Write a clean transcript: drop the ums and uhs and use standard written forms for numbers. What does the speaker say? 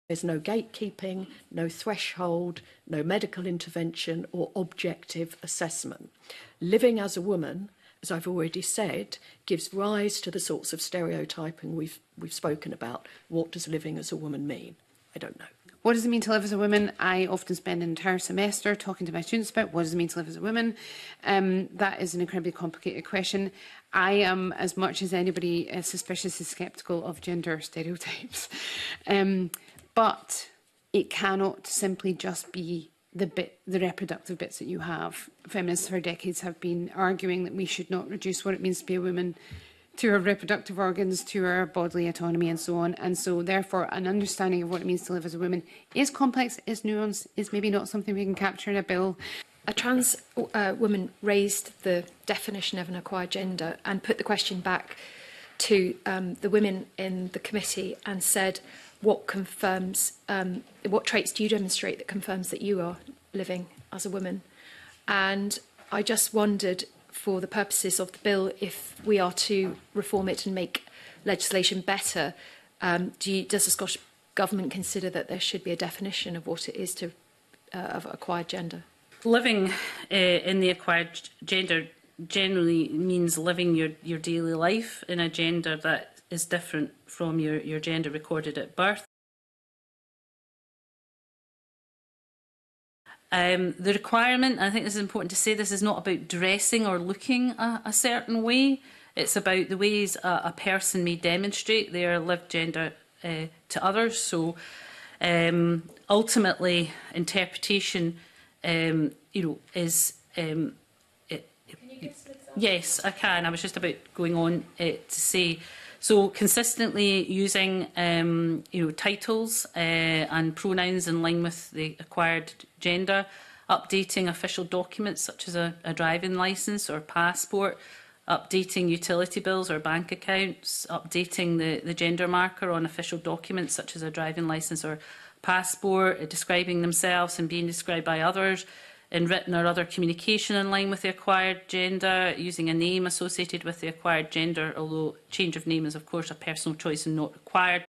There's no gatekeeping, no threshold, no medical intervention or objective assessment. Living as a woman, as I've already said, gives rise to the sorts of stereotyping we've spoken about. What does living as a woman mean? I don't know. What does it mean to live as a woman? I often spend an entire semester talking to my students about what does it mean to live as a woman. That is an incredibly complicated question. I am, as much as anybody, suspiciously sceptical of gender stereotypes. But it cannot simply just be the reproductive bits that you have. Feminists for decades have been arguing that we should not reduce what it means to be a woman to our reproductive organs, to our bodily autonomy and so on. And so, therefore, an understanding of what it means to live as a woman is complex, is nuanced, is maybe not something we can capture in a bill. A trans woman raised the definition of an acquired gender and put the question back to the women in the committee and said, what traits do you demonstrate that confirms that you are living as a woman? And I just wondered, for the purposes of the bill, if we are to reform it and make legislation better, does the Scottish Government consider that there should be a definition of what it is to of acquired gender? Living in the acquired gender generally means living your daily life in a gender that is different from your gender recorded at birth. The requirement, I think this is important to say, this is not about dressing or looking a certain way. It's about the ways a person may demonstrate their lived gender to others. So ultimately, interpretation, is... Yes, I can. I was just about going on to say... So consistently using titles and pronouns in line with the acquired gender, updating official documents such as a driving licence or passport, updating utility bills or bank accounts, updating the gender marker on official documents such as a driving licence or passport, describing themselves and being described by others in written or other communication in line with the acquired gender, using a name associated with the acquired gender, although change of name is of course a personal choice and not required,